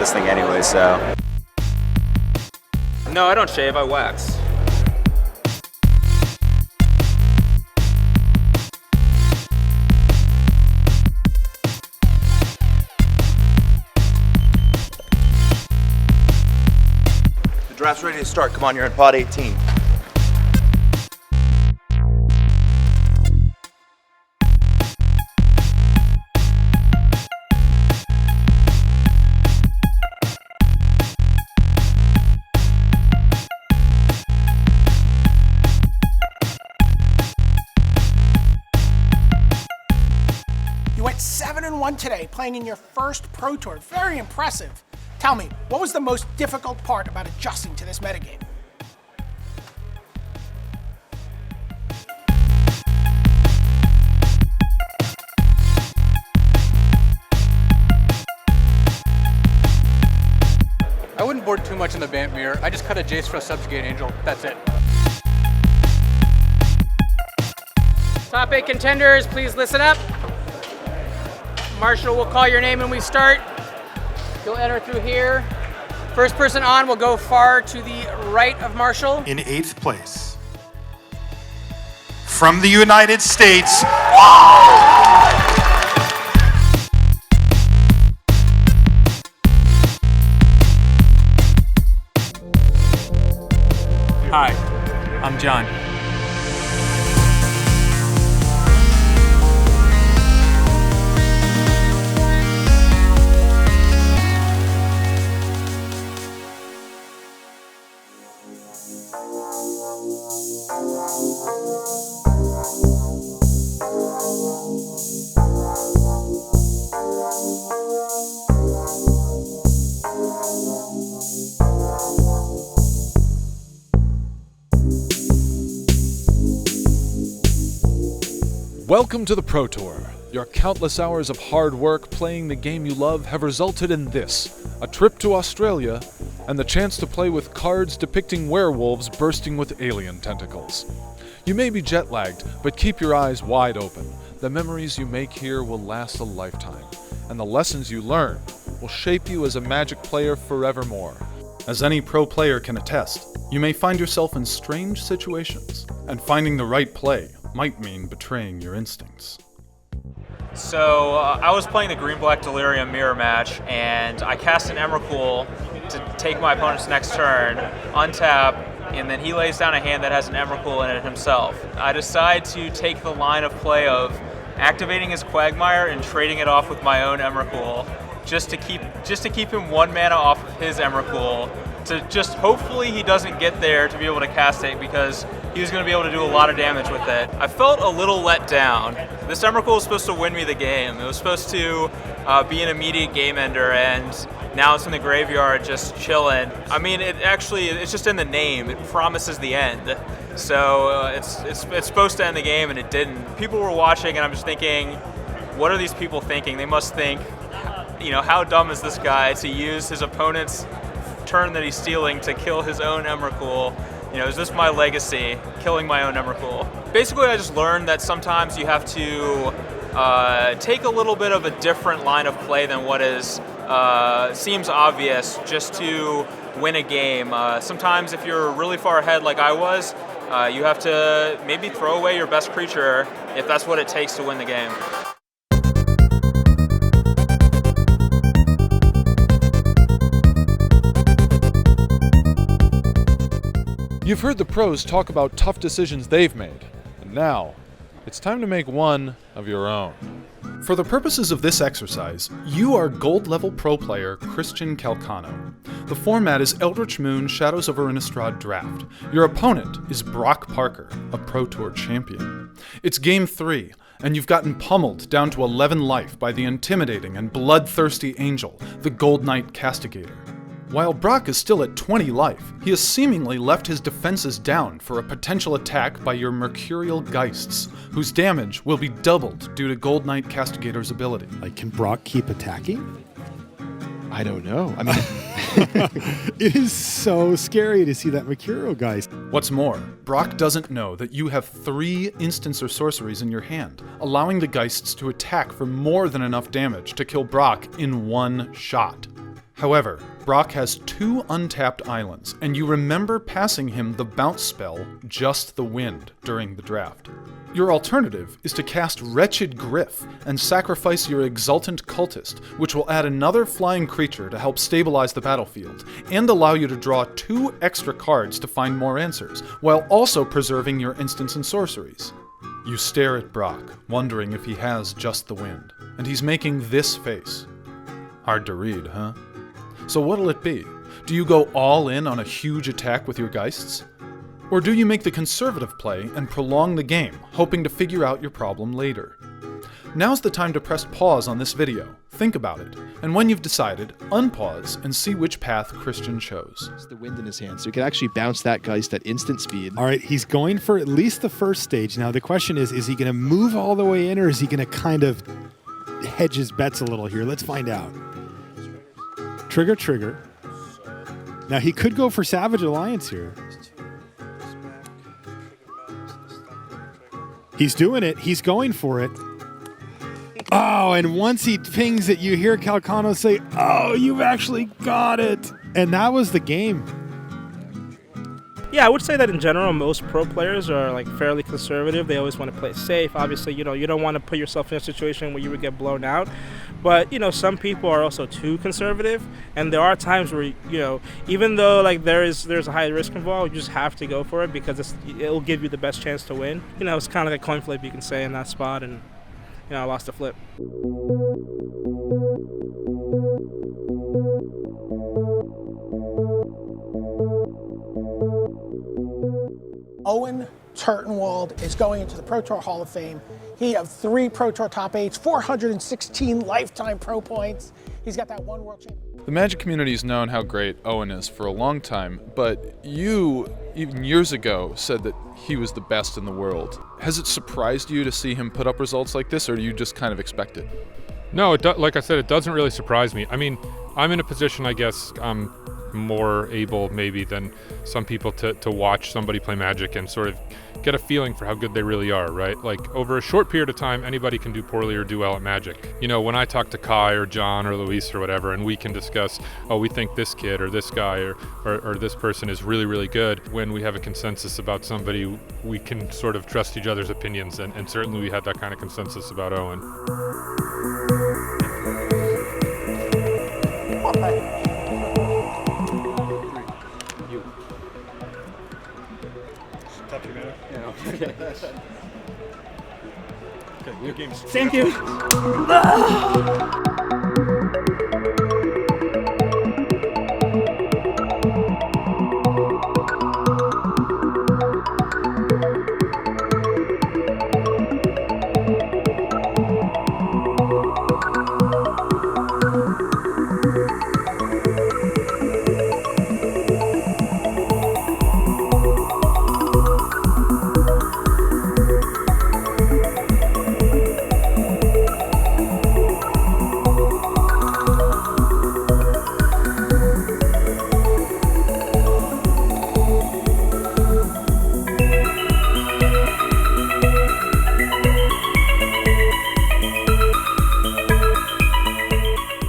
this thing anyway, so. No, I don't shave, I wax. The draft's ready to start. Come on, you're in pod 18. You went 7-1 today, playing in your first Pro Tour. Very impressive. Tell me, what was the most difficult part about adjusting to this metagame? I wouldn't board too much in the Bant mirror. I just cut a Jace for a Subjugate Angel. That's it. Top 8 contenders, please listen up. Marshall will call your name when we start. You'll enter through here. First person on will go far to the right of Marshall. In 8th place, from the United States, Hi, I'm John. Welcome to the Pro Tour. Your countless hours of hard work playing the game you love have resulted in this, a trip to Australia, and the chance to play with cards depicting werewolves bursting with alien tentacles. You may be jet-lagged, but keep your eyes wide open. The memories you make here will last a lifetime, and the lessons you learn will shape you as a Magic player forevermore. As any pro player can attest, you may find yourself in strange situations, and finding the right play might mean betraying your instincts. So I was playing the Green-Black Delirium mirror match, and I cast an Emrakul to take my opponent's next turn, untap, and then he lays down a hand that has an Emrakul in it himself. I decide to take the line of play of activating his Quagmire and trading it off with my own Emrakul, just to keep him 1 mana off of his Emrakul, to just hopefully he doesn't get there to be able to cast it, because he was going to be able to do a lot of damage with it. I felt a little let down. This Emrakul was supposed to win me the game. It was supposed to be an immediate game ender, and now it's in the graveyard just chilling. I mean, it's just in the name. It promises the end. So it's supposed to end the game, and it didn't. People were watching, and I'm just thinking, what are these people thinking? They must think, how dumb is this guy to use his opponent's turn that he's stealing to kill his own Emrakul? Is this my legacy, killing my own Emrakul? Basically, I just learned that sometimes you have to take a little bit of a different line of play than what seems obvious just to win a game. Sometimes if you're really far ahead like I was, you have to maybe throw away your best creature if that's what it takes to win the game. You've heard the pros talk about tough decisions they've made, and now, it's time to make one of your own. For the purposes of this exercise, you are gold-level pro player Christian Calcano. The format is Eldritch Moon Shadows over Innistrad Draft. Your opponent is Brock Parker, a Pro Tour champion. It's Game 3, and you've gotten pummeled down to 11 life by the intimidating and bloodthirsty Angel, the Gold Knight Castigator. While Brock is still at 20 life, he has seemingly left his defenses down for a potential attack by your Mercurial Geists, whose damage will be doubled due to Gold Knight Castigator's ability. Can Brock keep attacking? I don't know. I mean, it is so scary to see that Mercurial Geist. What's more, Brock doesn't know that you have 3 instants or sorceries in your hand, allowing the Geists to attack for more than enough damage to kill Brock in one shot. However, Brock has 2 untapped islands, and you remember passing him the bounce spell, Just the Wind, during the draft. Your alternative is to cast Wretched Griff and sacrifice your Exultant Cultist, which will add another flying creature to help stabilize the battlefield, and allow you to draw 2 extra cards to find more answers, while also preserving your instants and sorceries. You stare at Brock, wondering if he has Just the Wind, and he's making this face. Hard to read, huh? So what'll it be? Do you go all in on a huge attack with your Geists? Or do you make the conservative play and prolong the game, hoping to figure out your problem later? Now's the time to press pause on this video, think about it, and when you've decided, unpause and see which path Christian chose. It's the wind in his hand, so he can actually bounce that Geist at instant speed. All right, he's going for at least the first stage. Now the question is he going to move all the way in, or is he going to kind of hedge his bets a little here? Let's find out. Trigger. Now he could go for Savage Alliance here. He's doing it. He's going for it. Oh, and once he pings it, you hear Calcano say, "Oh, you've actually got it." And that was the game. Yeah, I would say that in general, most pro players are like fairly conservative. They always want to play safe. Obviously, you don't want to put yourself in a situation where you would get blown out. But, some people are also too conservative. And there are times where, even though like there's a high risk involved, you just have to go for it because it'll give you the best chance to win. It's kind of like a coin flip, you can say, in that spot. And, I lost a flip. Owen Turtenwald is going into the Pro Tour Hall of Fame. He has 3 Pro Tour top 8s, 416 lifetime pro points. He's got that 1 world championship. The Magic community's known how great Owen is for a long time, but you, even years ago, said that he was the best in the world. Has it surprised you to see him put up results like this, or do you just kind of expect it? No, like I said, it doesn't really surprise me. I mean, I'm in a position, I guess, I'm more able maybe than some people to watch somebody play Magic and sort of get a feeling for how good they really are, right? Like over a short period of time, anybody can do poorly or do well at Magic. When I talk to Kai or John or Luis or whatever, and we can discuss, oh, we think this kid or this guy or this person is really, really good. When we have a consensus about somebody, we can sort of trust each other's opinions, and certainly we had that kind of consensus about Owen. Okay. Good game. Thank you.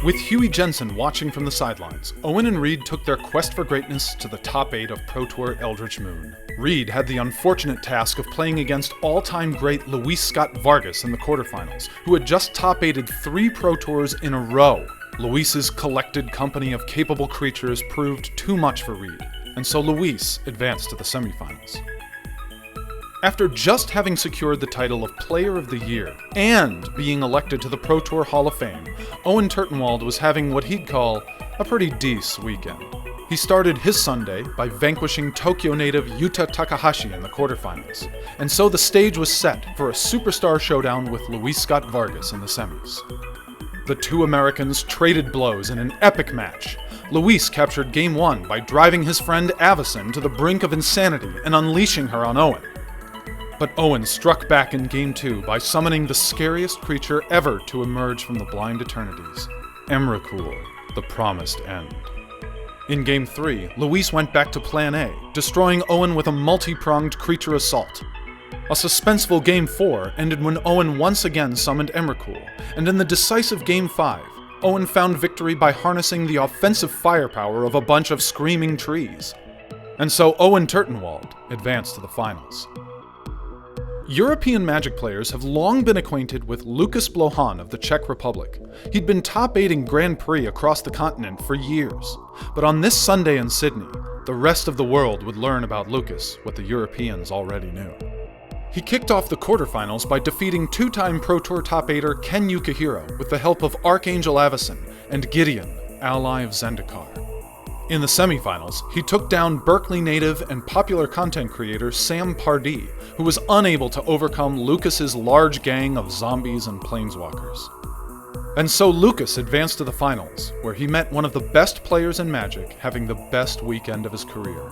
With Huey Jensen watching from the sidelines, Owen and Reed took their quest for greatness to the top 8 of Pro Tour Eldritch Moon. Reed had the unfortunate task of playing against all-time great Luis Scott Vargas in the quarterfinals, who had just top 8'd 3 Pro Tours in a row. Luis's collected company of capable creatures proved too much for Reed, and so Luis advanced to the semifinals. After just having secured the title of Player of the Year and being elected to the Pro Tour Hall of Fame, Owen Turtenwald was having what he'd call a pretty decent weekend. He started his Sunday by vanquishing Tokyo native Yuta Takahashi in the quarterfinals, and so the stage was set for a superstar showdown with Luis Scott Vargas in the semis. The 2 Americans traded blows in an epic match. Luis captured Game 1 by driving his friend Avacyn to the brink of insanity and unleashing her on Owen. But Owen struck back in Game 2 by summoning the scariest creature ever to emerge from the Blind Eternities, Emrakul, the Promised End. In Game 3, Luis went back to Plan A, destroying Owen with a multi-pronged creature assault. A suspenseful Game 4 ended when Owen once again summoned Emrakul, and in the decisive Game 5, Owen found victory by harnessing the offensive firepower of a bunch of screaming trees. And so Owen Turtenwald advanced to the finals. European Magic players have long been acquainted with Lukas Blohan of the Czech Republic. He'd been top-8ing Grand Prix across the continent for years. But on this Sunday in Sydney, the rest of the world would learn about Lukas what the Europeans already knew. He kicked off the quarterfinals by defeating two-time Pro Tour top-8er Ken Yukihiro with the help of Archangel Avacyn and Gideon, ally of Zendikar. In the semifinals, he took down Berkeley native and popular content creator Sam Pardee, who was unable to overcome Lucas's large gang of zombies and planeswalkers. And so Lukas advanced to the finals, where he met one of the best players in Magic, having the best weekend of his career.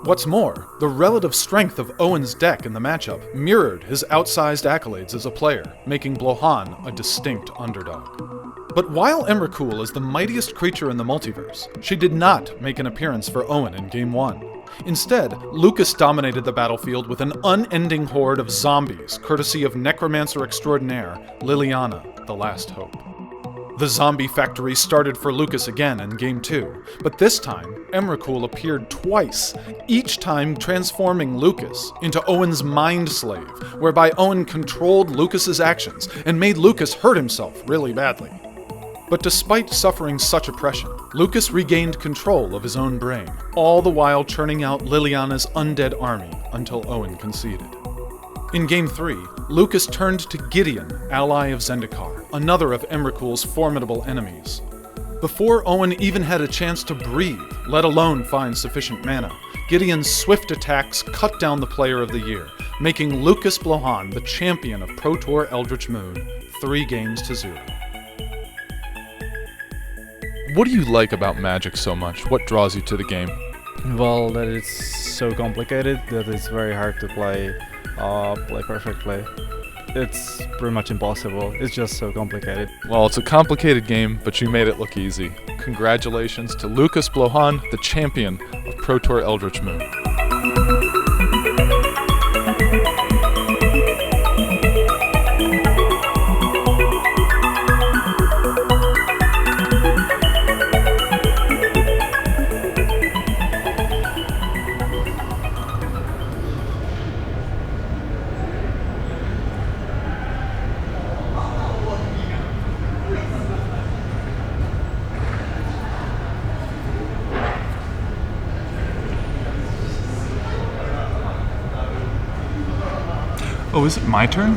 What's more, the relative strength of Owen's deck in the matchup mirrored his outsized accolades as a player, making Blohan a distinct underdog. But while Emrakul is the mightiest creature in the multiverse, she did not make an appearance for Owen in Game 1. Instead, Lukas dominated the battlefield with an unending horde of zombies, courtesy of Necromancer Extraordinaire, Liliana, the Last Hope. The zombie factory started for Lukas again in Game 2, but this time, Emrakul appeared twice, each time transforming Lukas into Owen's mind slave, whereby Owen controlled Lucas's actions and made Lukas hurt himself really badly. But despite suffering such oppression, Lukas regained control of his own brain, all the while churning out Liliana's undead army until Owen conceded. In Game 3, Lukas turned to Gideon, ally of Zendikar, another of Emrakul's formidable enemies. Before Owen even had a chance to breathe, let alone find sufficient mana, Gideon's swift attacks cut down the player of the year, making Lukas Blohan the champion of Pro Tour Eldritch Moon, 3-0. What do you like about Magic so much? What draws you to the game? Well, that it's so complicated that it's very hard to play perfectly. It's pretty much impossible. It's just so complicated. Well, it's a complicated game, but you made it look easy. Congratulations to Lukas Blohan, the champion of Pro Tour Eldritch Moon. Oh, is it my turn?